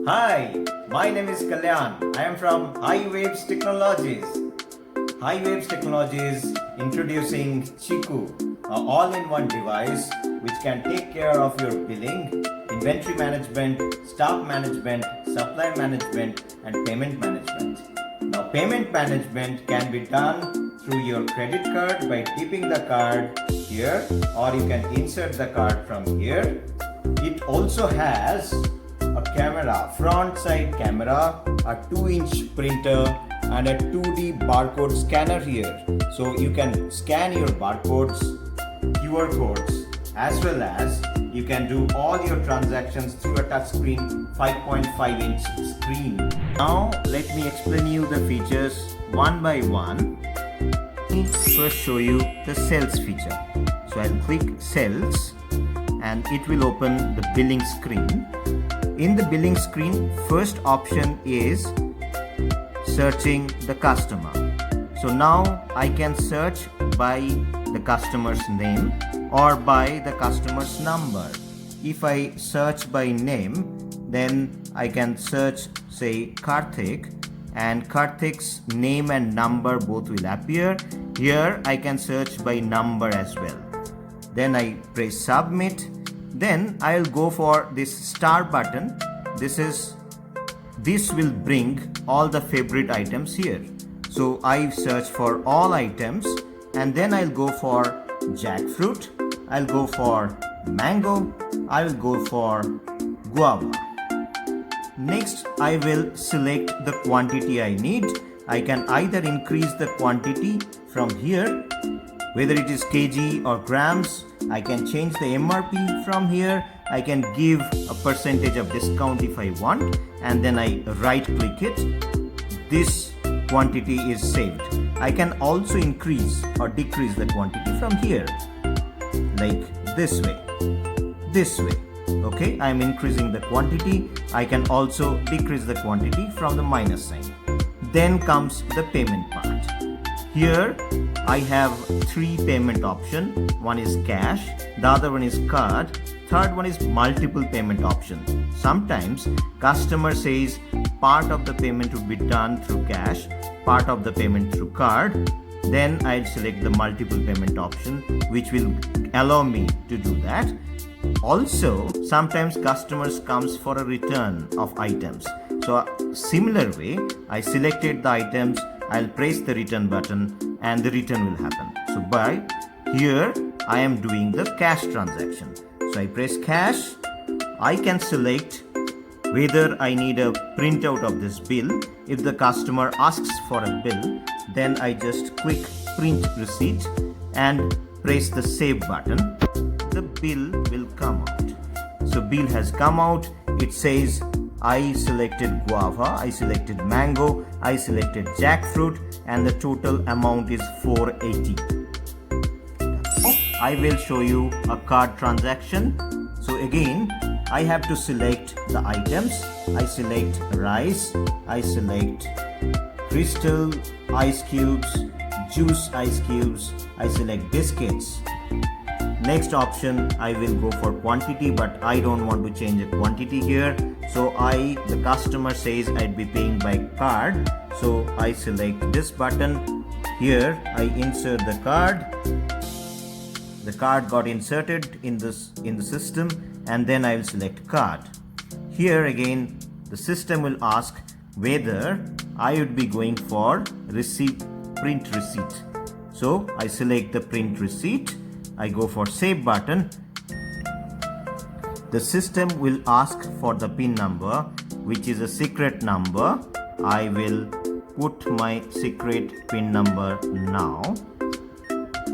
Hi, my name is Kalyan. I am from High Waves Technologies. High Waves Technologies introducing Chikoo, an all-in-one device which can take care of your billing, inventory management, staff management, supply management, and payment management. Now, payment management can be done through your credit card by dipping the card here, or you can insert the card from here. It also has a camera, front side camera, a 2-inch printer, and a 2D barcode scanner here. So you can scan your barcodes, QR codes, as well as you can do all your transactions through a touchscreen 5.5-inch screen. Now let me explain you the features one by one. Let me first show you the sales feature. So I'll click sales and it will open the billing screen. In the billing screen, first option is searching the customer. So now I can search by the customer's name or by the customer's number. If I search by name, then I can search, say, Karthik, and Karthik's name and number both will appear. Here I can search by number as well. Then I press submit. Then I'll go for this star button. This will bring all the favorite items here. So I search for all items and then I'll go for jackfruit, I'll go for mango, I'll go for guava. Next I will select the quantity I need. I can either increase the quantity from here, whether it is kg or grams. I can change the MRP from here. I can give a percentage of discount if I want, and then I right click it. This quantity is saved. I can also increase or decrease the quantity from here, like this way. Okay, I am increasing the quantity. I can also decrease the quantity from the minus sign. Then comes the payment part. Here I have 3 payment options. One is cash, the other one is card, third one is multiple payment options. Sometimes customer says part of the payment would be done through cash, part of the payment through card. Then I'll select the multiple payment option, which will allow me to do that. Also, sometimes customers comes for a return of items. So similar way, I selected the items, I'll press the return button and the return will happen. So by here I am doing the cash transaction. So I press cash. I can select whether I need a printout of this bill. If the customer asks for a bill, then I just click print receipt and press the save button. The bill will come out. So bill has come out. It says I selected guava, I selected mango, I selected jackfruit, and the total amount is 480. I will show you a card transaction. So again, I have to select the items. I select rice, I select crystal ice cubes, juice ice cubes, I select biscuits. Next option, I will go for quantity, but I don't want to change the quantity here. So the customer says I'd be paying by card. So I select this button. Here I insert the card. The card got inserted in the system, and then I will select card. Here again, the system will ask whether I would be going for print receipt. So I select the print receipt. I go for save button. The system will ask for the PIN number, which is a secret number. I will put my secret PIN number now,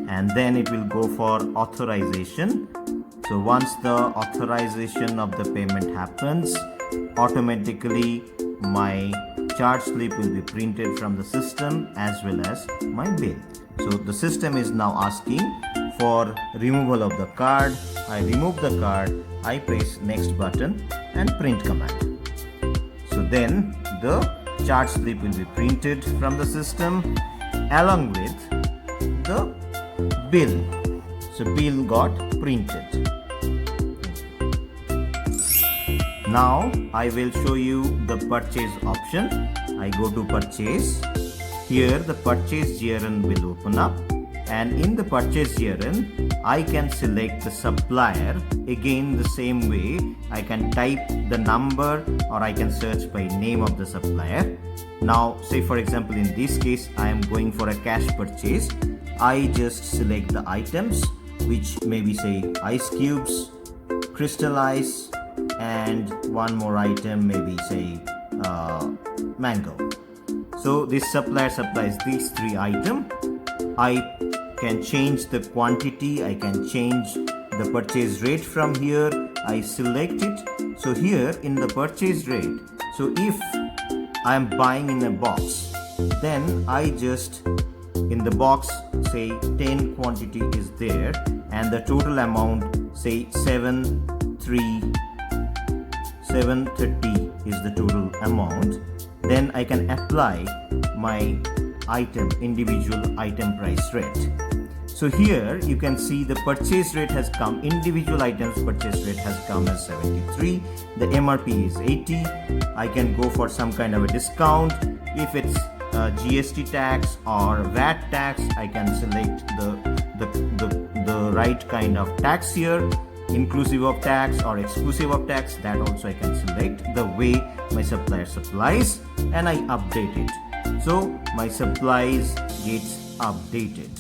and then it will go for authorization. So once the authorization of the payment happens, automatically my charge slip will be printed from the system as well as my bill. So the system is now asking for removal of the card. I remove the card, I press next button and print command. So then the charge slip will be printed from the system along with the bill. So bill got printed. Now I will show you the purchase option. I go to purchase. Here the purchase GRN will open up, and in the purchase GRN I can select the supplier. Again the same way, I can type the number or I can search by name of the supplier. Now say for example in this case I am going for a cash purchase. I just select the items, which maybe say ice cubes, crystal ice, and one more item, maybe say mango. So this supplier supplies these 3 items. I can change the quantity, I can change the purchase rate from here. I select it. So here in the purchase rate, so if I am buying in a box, then I just in the box say 10 quantity is there and the total amount say 730 is the total amount. Then I can apply my individual item price rate. So here you can see the purchase rate has come, individual items purchase rate has come as 73, the MRP is 80. I can go for some kind of a discount. If it's GST tax or VAT tax, I can select the right kind of tax here, inclusive of tax or exclusive of tax. That also I can select the way my supplier supplies, and I update it. So my supplies gets updated.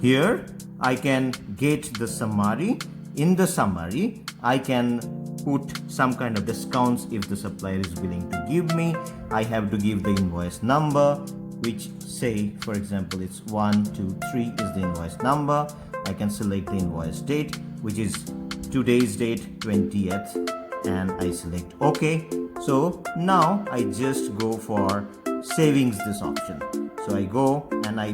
Here I can get the summary. In the summary I can put some kind of discounts if the supplier is willing to give me. I have to give the invoice number, which say for example it's 123 is the invoice number. I can select the invoice date, which is today's date 20th, and I select OK. So now I just go for savings this option. So I go and I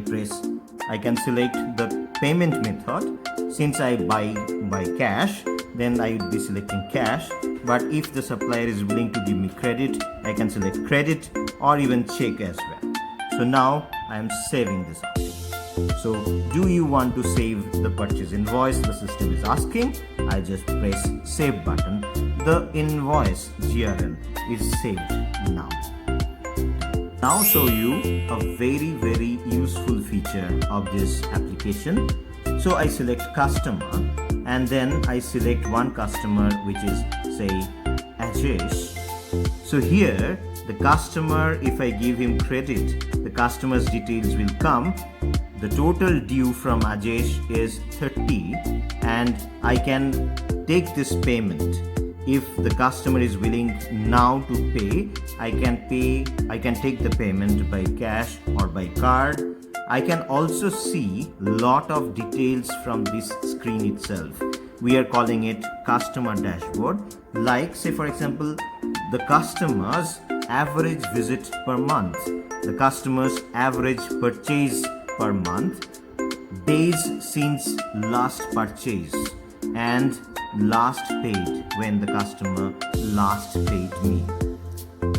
can select the payment method. Since I buy by cash, then I would be selecting cash. But if the supplier is willing to give me credit, I can select credit or even check as well. So now I am saving this option. So do you want to save the purchase invoice? The system is asking. I just press save button. The invoice GRN is saved now. Now show you a very useful feature of this application. So I select customer and then I select one customer, which is say Ajesh. So here the customer, if I give him credit, the customer's details will come. The total due from Ajesh is 30 and I can take this payment. If the customer is willing now to pay, I can take the payment by cash or by card. I can also see lot of details from this screen itself. We are calling it customer dashboard. Like say for example, the customer's average visit per month, the customer's average purchase per month, days since last purchase, and last paid, when the customer last paid me.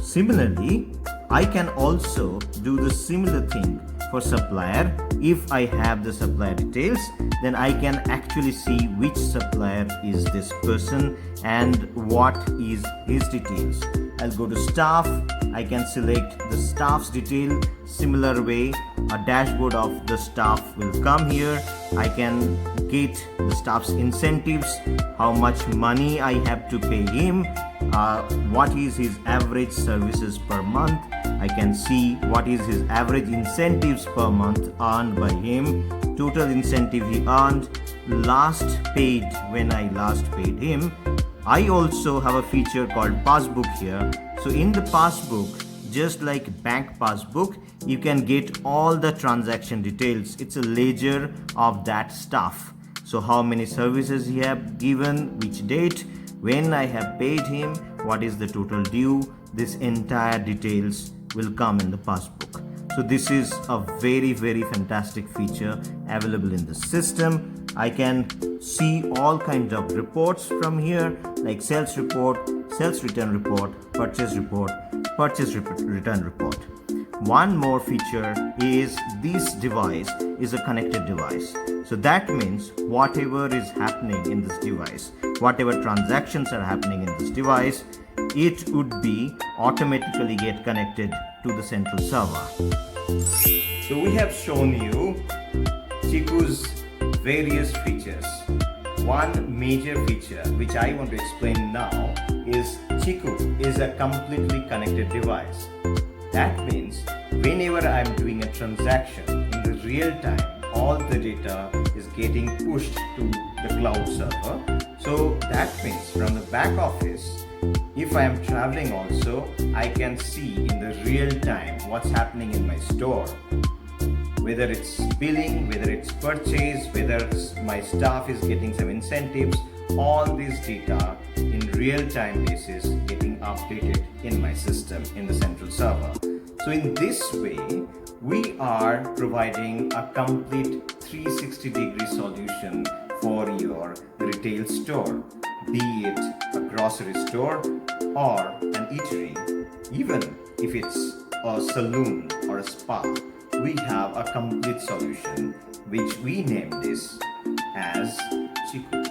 Similarly, I can also do the similar thing for supplier. If I have the supplier details, then I can actually see which supplier is this person and what is his details. I'll go to staff. I can select the staff's detail. Similar way, a dashboard of the staff will come here. I can get the staff's incentives, how much money I have to pay him, what is his average services per month. I can see what is his average incentives per month earned by him, total incentive he earned, last paid, when I last paid him. I also have a feature called passbook here. So in the passbook, just like bank passbook, you can get all the transaction details. It's a ledger of that staff. So how many services he have given, which date, when I have paid him, what is the total due, this entire details will come in the passbook. So this is a very fantastic feature available in the system. I can see all kinds of reports from here, like sales report, sales return report, purchase report, purchase return report. one more feature is this device is a connected device. So that means whatever is happening in this device, whatever transactions are happening in this device, it would be automatically get connected to the central server. So we have shown you Chikoo's various features. One major feature which I want to explain now is Chikoo is a completely connected device. That means whenever I am doing a transaction in the real time, all the data is getting pushed to the cloud server. So that means from the back office, if I am traveling also, I can see in the real time what's happening in my store. Whether it's billing, whether it's purchase, whether my staff is getting some incentives, all this data in real time basis getting updated in my system in the central server. So in this way, we are providing a complete 360-degree solution for your retail store, be it a grocery store or an eatery. Even if it's a saloon or a spa, we have a complete solution which we name this as Chikoo.